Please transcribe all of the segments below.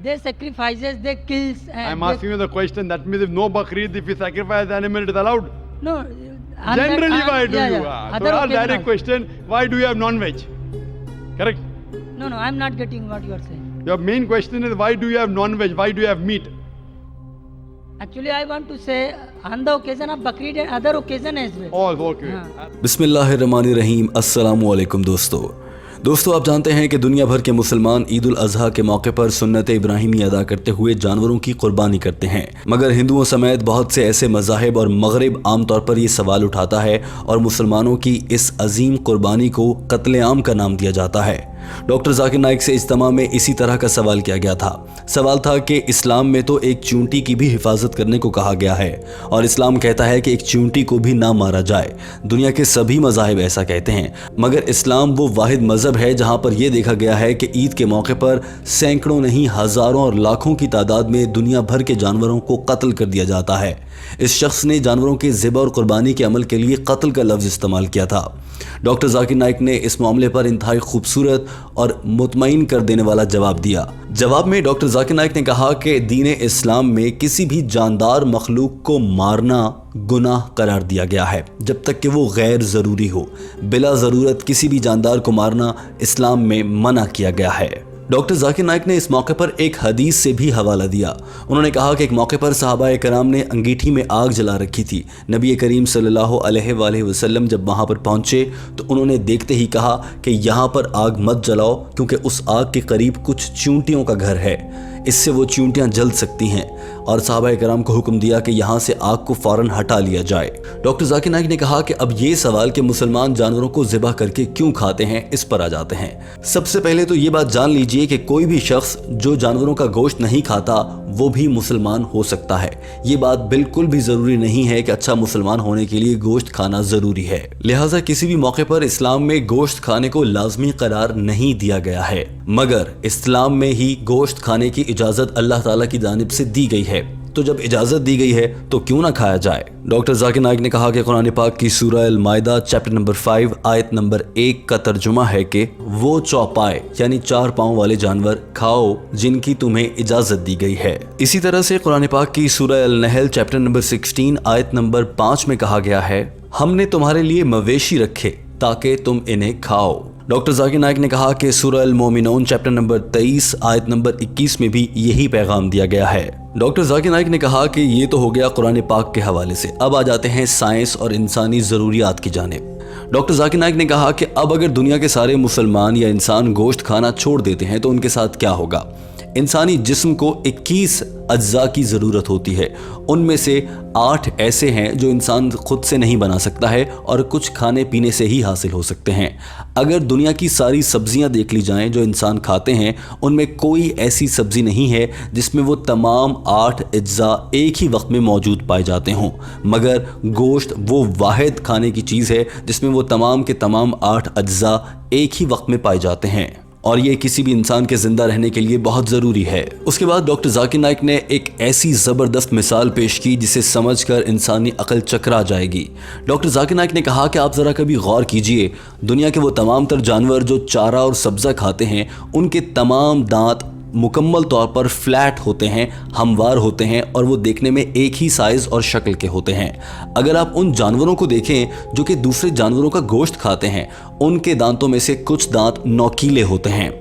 they sacrifices, they kills. And I'm asking you the question. That means if no Bakrid, if you sacrifice the animal, it is allowed. No. Generally, why do yeah, you? yeah. So Other our occasion direct also. question: why do you have non-veg? Correct. No, I'm not getting what you are saying. Your main question is why do you have non-veg? Why do you have meat? Actually, I want to say on the occasion of Bakrid and other occasion as well. Oh, okay. बिस्मिल्लाहिर्रहमानिर्रहीम। अस्सलामु अलैकुम दोस्तों आप जानते हैं कि दुनिया भर के मुसलमान ईद उल अज़हा के मौके पर सुन्नत इब्राहिमी अदा करते हुए जानवरों की कुर्बानी करते हैं, मगर हिंदुओं समेत बहुत से ऐसे मज़ाहिब और मगरिब आमतौर पर ये सवाल उठाता है और मुसलमानों की इस अजीम कुर्बानी को कत्ले आम का नाम दिया जाता है। डॉक्टर जाकिर नाइक से इज्तिमा में इसी तरह का सवाल किया गया था। सवाल था कि इस्लाम में तो एक चूंटी की भी हिफाजत करने को कहा गया है और इस्लाम कहता है कि एक चूंटी को भी ना मारा जाए। दुनिया के सभी मज़ाहिब ऐसा कहते हैं, मगर इस्लाम वो वाहिद मज़हब है जहां पर यह देखा गया है कि ईद के मौके पर सैकड़ों नहीं हज़ारों और लाखों की तादाद में दुनिया भर के जानवरों को कत्ल कर दिया जाता है। इस शख्स ने जानवरों के ज़िबा और कुर्बानी के अमल के लिए कत्ल का लफ्ज़ इस्तेमाल किया था। डॉक्टर जाकिर नाइक ने इस मामले पर इंतहाई खूबसूरत और मुतमईन कर देने वाला जवाब दिया। जवाब में डॉक्टर जाकिर नाइक ने कहा कि दीन इस्लाम में किसी भी जानदार मखलूक को मारना गुनाह करार दिया गया है जब तक कि वो गैर ज़रूरी हो। बिला ज़रूरत किसी भी जानदार को मारना इस्लाम में मना किया गया है। डॉक्टर जाकिर नाइक ने इस मौके पर एक हदीस से भी हवाला दिया। उन्होंने कहा कि एक मौके पर सहाबाए कराम ने अंगीठी में आग जला रखी थी। नबी करीम सल्लल्लाहु अलैहि वसल्लम जब वहाँ पर पहुँचे तो उन्होंने देखते ही कहा कि यहाँ पर आग मत जलाओ क्योंकि उस आग के करीब कुछ चूंटियों का घर है, इससे वो चूंटियाँ जल सकती हैं, और सहाबाए कराम को हुक्म दिया कि यहाँ से आग को फ़ौरन हटा लिया जाए। डॉक्टर जाकिर नाइक ने कहा कि अब ये सवाल कि मुसलमान जानवरों को ज़िबा करके क्यों खाते हैं, इस पर आ जाते हैं। सबसे पहले तो ये बात जान लीजिए कि कोई भी शख्स जो जानवरों का गोश्त नहीं खाता वो भी मुसलमान हो सकता है। ये बात बिल्कुल भी ज़रूरी नहीं है कि अच्छा मुसलमान होने के लिए गोश्त खाना ज़रूरी है। लिहाजा किसी भी मौके पर इस्लाम में गोश्त खाने को लाजमी करार नहीं दिया गया है, मगर इस्लाम में ही गोश्त खाने की इजाज़त अल्लाह ताला की जानिब से दी गई है। तो जब इजाज़त दी गई है तो क्यों ना खाया जाए। डॉक्टर जाकिर नाइक ने कहा कि कुरान पाक की सूरह अल-माइदा चैप्टर नंबर 5 आयत नंबर 1 का तर्जुमा है कि वो चौपाए यानी 4 पाँव वाले जानवर खाओ जिनकी तुम्हें इजाज़त दी गई है। इसी तरह से कुरान पाक की सूरह अल-नहल चैप्टर नंबर 16 आयत नंबर 5 में कहा गया है, हमने तुम्हारे लिए मवेशी रखे ताकि तुम इन्हें खाओ। डॉक्टर जाकिर नाइक ने कहा कि सूरह अल-मोमिनून चैप्टर नंबर 23 आयत नंबर 21 में भी यही पैगाम दिया गया है। डॉक्टर जाकिर नाइक ने कहा कि ये तो हो गया कुरान पाक के हवाले से। अब आ जाते हैं साइंस और इंसानी ज़रूरियात की जानिब। डॉक्टर जाकिर नाइक ने कहा कि अब अगर दुनिया के सारे मुसलमान या इंसान गोश्त खाना छोड़ देते हैं तो उनके साथ क्या होगा। इंसानी जिस्म को 21 अज्जा की ज़रूरत होती है, उनमें से 8 ऐसे हैं जो इंसान खुद से नहीं बना सकता है और कुछ खाने पीने से ही हासिल हो सकते हैं। अगर दुनिया की सारी सब्जियां देख ली जाएं जो इंसान खाते हैं, उनमें कोई ऐसी सब्ज़ी नहीं है जिसमें वो तमाम 8 अज्जा एक ही वक्त में मौजूद पाए जाते हों, मगर गोश्त वो वाहिद खाने की चीज़ है जिसमें वो तमाम के तमाम 8 अज्जा एक ही वक्त में पाए जाते हैं, और ये किसी भी इंसान के ज़िंदा रहने के लिए बहुत ज़रूरी है। उसके बाद डॉक्टर जाकिर नाइक ने एक ऐसी ज़बरदस्त मिसाल पेश की जिसे समझकर इंसानी अकल चकरा जाएगी। डॉक्टर जाकिर नाइक ने कहा कि आप ज़रा कभी गौर कीजिए, दुनिया के वो तमाम तर जानवर जो चारा और सब्ज़ा खाते हैं, उनके तमाम दांत मुकम्मल तौर पर फ्लैट होते हैं, हमवार होते हैं, और वो देखने में एक ही साइज़ और शक्ल के होते हैं। अगर आप उन जानवरों को देखें जो कि दूसरे जानवरों का गोश्त खाते हैं, उनके दांतों में से कुछ दांत नोकीले होते हैं।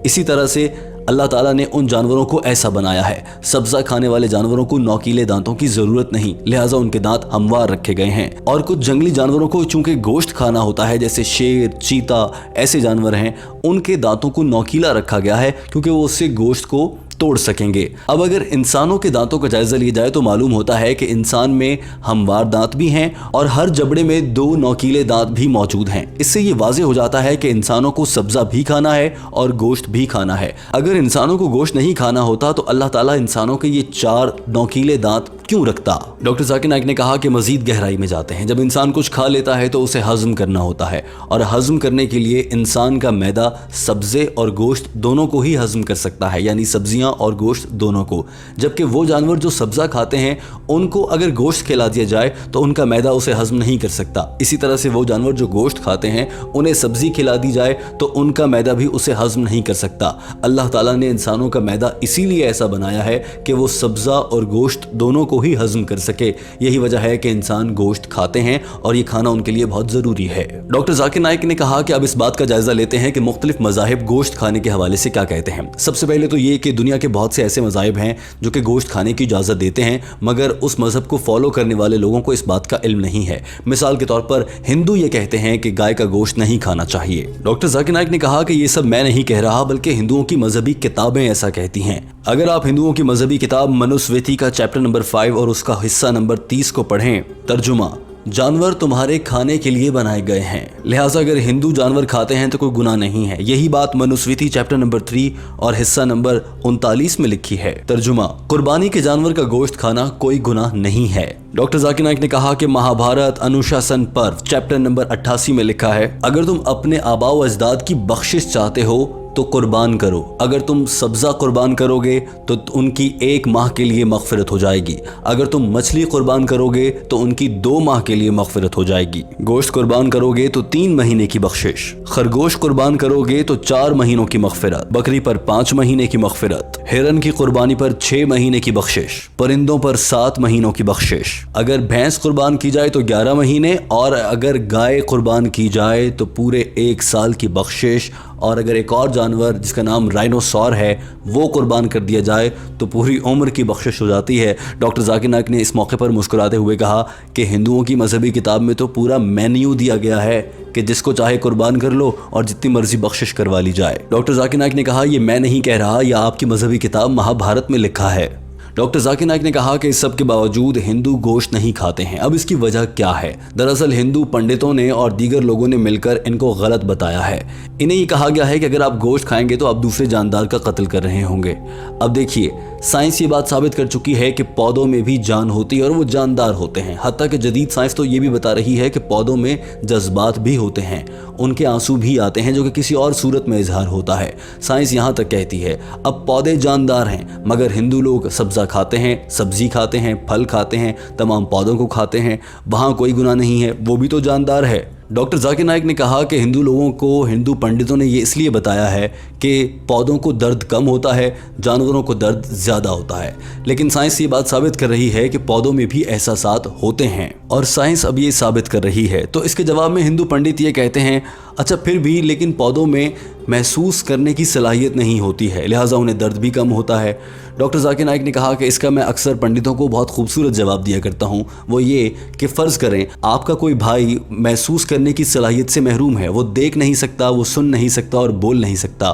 इसी तरह से अल्लाह ताला ने उन जानवरों को ऐसा बनाया है। सब्ज़ा खाने वाले जानवरों को नोकीले दांतों की ज़रूरत नहीं, लिहाजा उनके दांत हमवार रखे गए हैं। और कुछ जंगली जानवरों को चूंकि गोश्त खाना होता है, जैसे शेर, चीता, ऐसे जानवर हैं, उनके दांतों को नोकीला रखा गया है क्योंकि वो उससे गोश्त को तोड़ सकेंगे। अब अगर इंसानों के दांतों का जायजा लिया जाए तो मालूम होता है कि इंसान में हमवार दांत भी हैं और हर जबड़े में 2 नोकीले दांत भी मौजूद हैं। इससे ये वाज़ेह हो जाता है कि इंसानों को सब्ज़ा भी खाना है और गोश्त भी खाना है। अगर इंसानों को गोश्त नहीं खाना होता तो अल्लाह ताला इंसानों के ये 4 नोकीले दांत क्यों रखता। डॉक्टर जाकिर नाइक ने कहा कि मजीद गहराई में जाते हैं। जब इंसान कुछ खा लेता है तो उसे हजम करना होता है, और हजम करने के लिए इंसान का मैदा सब्जे और गोश्त दोनों को ही हजम कर सकता है, यानी सब्जियां और गोश्त दोनों को। जबकि वो जानवर जो सब्जा खाते हैं उनको अगर गोश्त खिला दिया जाए तो उनका मैदा उसे हजम नहीं कर सकता। इसी तरह से वो जानवर जो गोश्त खाते हैं उन्हें सब्जी खिला दी जाए तो उनका मैदा भी उसे हजम नहीं कर सकता। अल्लाह ताला ने इंसानों का मैदा इसीलिए ऐसा बनाया है कि वो सब्जा और गोश्त दोनों को ही हजम कर सके। यही वजह है कि इंसान गोश्त खाते हैं और ये खाना उनके लिए बहुत ज़रूरी है। डॉक्टर जाकिर नाइक ने कहा कि अब इस बात का जायज़ा लेते हैं कि मुख्तलिफ मज़ाहिब गोश्त खाने के हवाले से क्या कहते हैं। सबसे पहले तो ये कि दुनिया के बहुत से ऐसे मज़ाहिब हैं जो कि गोश्त खाने की इजाज़त देते हैं, मगर उस मज़हब को फॉलो करने वाले लोगों को इस बात का इल्म नहीं है। मिसाल के तौर पर हिंदू ये कहते हैं कि गाय का गोश्त नहीं खाना चाहिए। डॉक्टर जाकिर नाइक ने कहा कि ये सब मैं नहीं कह रहा, बल्कि हिंदुओं की मजहबी किताबें ऐसा कहती हैं। अगर आप हिंदुओं की मजहबी किताब मनुस्मृति का चैप्टर नंबर 5 और उसका हिस्सा नंबर 30 को पढ़ें, तर्जुमा, जानवर तुम्हारे खाने के लिए बनाए गए हैं, लिहाजा अगर हिंदू जानवर खाते हैं तो कोई गुनाह नहीं है। यही बात मनुस्मृति चैप्टर नंबर 3 और हिस्सा नंबर 39 में लिखी है। तर्जुमा, कुर्बानी के जानवर का गोश्त खाना कोई गुनाह नहीं है। डॉक्टर जाकिर नाइक ने कहा कि महाभारत अनुशासन पर्व चैप्टर नंबर 88 में लिखा है, अगर तुम अपने आबा व अजदाद की बख्शिश चाहते हो तो कुर्बान करो। अगर तुम सब्जा कुर्बान करोगे तो उनकी 1 माह के लिए मगफिरत हो जाएगी। अगर तुम मछली कुर्बान करोगे तो उनकी 2 माह के लिए मगफिरत हो जाएगी। गोश्त कुर्बान करोगे तो 3 महीने की बख्शिश। खरगोश कुर्बान करोगे तो 4 महीनों की मगफिरत। बकरी पर 5 महीने की मगफिरत। हिरन की कुर्बानी पर 6 महीने की बख्शिश। परिंदों पर 7 महीनों की बख्शिश। अगर भैंस कुर्बान की जाए तो 11 महीने, और अगर गाय कुर्बान की जाए तो पूरे 1 साल की बख्शिश। और अगर एक और जानवर जिसका नाम राइनोसॉर है वो कुर्बान कर दिया जाए तो पूरी उम्र की बख्शिश हो जाती है। डॉक्टर जाकिर नाइक ने इस मौके पर मुस्कुराते हुए कहा कि हिंदुओं की मजहबी किताब में तो पूरा मेन्यू दिया गया है कि जिसको चाहे कुर्बान कर लो और जितनी मर्जी बख्शिश करवा ली जाए। डॉक्टर जाकिर नाइक ने कहा, ये मैं नहीं कह रहा, यह आपकी मजहबी किताब महाभारत में लिखा है। डॉक्टर जाकिर नाइक ने कहा कि इस सब के बावजूद हिंदू गोश्त नहीं खाते हैं। अब इसकी वजह क्या है? दरअसल हिंदू पंडितों ने और दीगर लोगों ने मिलकर इनको गलत बताया है। इन्हें ये कहा गया है कि अगर आप गोश्त खाएंगे तो आप दूसरे जानदार का कत्ल कर रहे होंगे। अब देखिए, साइंस ये बात साबित कर चुकी है कि पौधों में भी जान होती है और वो जानदार होते हैं। हत्ता कि जदीद साइंस तो ये भी बता रही है कि पौधों में जज्बात भी होते हैं, उनके आंसू भी आते हैं जो कि किसी और सूरत में इजहार होता है। साइंस यहाँ तक कहती है अब पौधे जानदार हैं, मगर हिंदू लोग सब्जा खाते हैं, सब्जी खाते हैं, फल खाते हैं, तमाम पौधों को खाते हैं। वहाँ कोई गुनाह नहीं है, वो भी तो जानदार है। डॉक्टर जाकिर नाइक ने कहा कि हिंदू लोगों को हिंदू पंडितों ने ये इसलिए बताया है कि पौधों को दर्द कम होता है, जानवरों को दर्द ज़्यादा होता है, लेकिन साइंस ये बात साबित कर रही है कि पौधों में भी एहसासात होते हैं और साइंस अब ये साबित कर रही है। तो इसके जवाब में हिंदू पंडित ये कहते हैं, अच्छा फिर भी लेकिन पौधों में महसूस करने की सलाहियत नहीं होती है, लिहाजा उन्हें दर्द भी कम होता है। डॉक्टर जाकिर नाइक ने कहा कि इसका मैं अक्सर पंडितों को बहुत खूबसूरत जवाब दिया करता हूँ। वो ये कि फ़र्ज़ करें आपका कोई भाई महसूस करने की सलाहियत से महरूम है, वो देख नहीं सकता, वो सुन नहीं सकता और बोल नहीं सकता,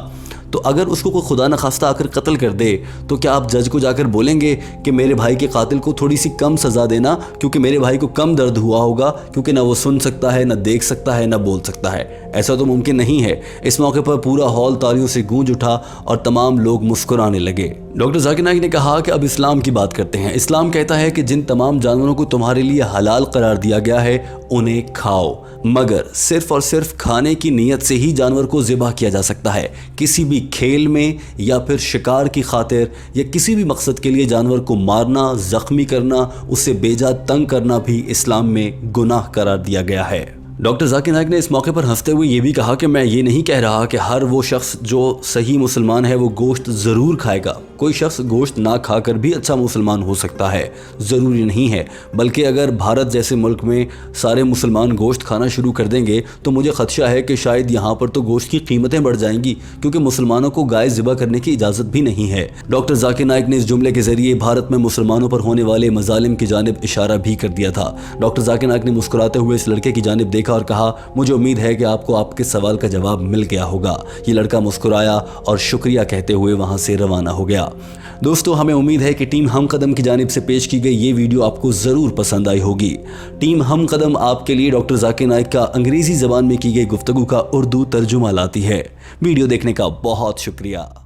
तो अगर उसको कोई खुदा न खास्ता आकर कत्ल कर दे तो क्या आप जज को जाकर बोलेंगे कि मेरे भाई के कातिल को थोड़ी सी कम सज़ा देना, क्योंकि मेरे भाई को कम दर्द हुआ होगा, क्योंकि ना वो सुन सकता है, ना देख सकता है, ना बोल सकता है? ऐसा तो मुमकिन नहीं है। इस मौके पर पूरा हॉल तालियों से गूंज उठा और तमाम लोग मुस्कुराने लगे। डॉक्टर जाकिर नाइक ने कहा कि अब इस्लाम की बात करते हैं। इस्लाम कहता है कि जिन तमाम जानवरों को तुम्हारे लिए हलाल करार दिया गया है उन्हें खाओ, मगर सिर्फ और सिर्फ खाने की नीयत से ही जानवर को ज़िबा किया जा सकता है। किसी भी खेल में या फिर शिकार की खातिर या किसी भी मकसद के लिए जानवर को मारना, ज़ख्मी करना, उसे बेजा तंग करना भी इस्लाम में गुनाह करार दिया गया है। डॉक्टर जाकिर नाइक ने इस मौके पर हंसते हुए ये भी कहा कि मैं ये नहीं कह रहा कि हर वो शख्स जो सही मुसलमान है वो गोश्त ज़रूर खाएगा। कोई शख्स गोश्त ना खाकर भी अच्छा मुसलमान हो सकता है, ज़रूरी नहीं है। बल्कि अगर भारत जैसे मुल्क में सारे मुसलमान गोश्त खाना शुरू कर देंगे तो मुझे ख़दशा है कि शायद यहाँ पर तो गोश्त की कीमतें बढ़ जाएंगी, क्योंकि मुसलमानों को गाय ज़िबा करने की इजाज़त भी नहीं है। डॉक्टर जाकिर नाइक ने इस जुमले के ज़रिए भारत में मुसलमानों पर होने वाले मज़ालिम की जानिब इशारा भी कर दिया था। डॉक्टर जाकिर नाइक ने मुस्कुराते हुए इस लड़के की जानिब देखा और कहा, मुझे उम्मीद है कि आपको आपके सवाल का जवाब मिल गया होगा। ये लड़का मुस्कुराया और शुक्रिया कहते हुए वहाँ से रवाना हो गया। दोस्तों, हमें उम्मीद है कि टीम हम कदम की जानिब से पेश की गई ये वीडियो आपको ज़रूर पसंद आई होगी। टीम हम कदम आपके लिए डॉक्टर जाकिर नाइक का अंग्रेज़ी ज़बान में की गई गुफ्तगू का उर्दू तर्जुमा लाती है। वीडियो देखने का बहुत शुक्रिया।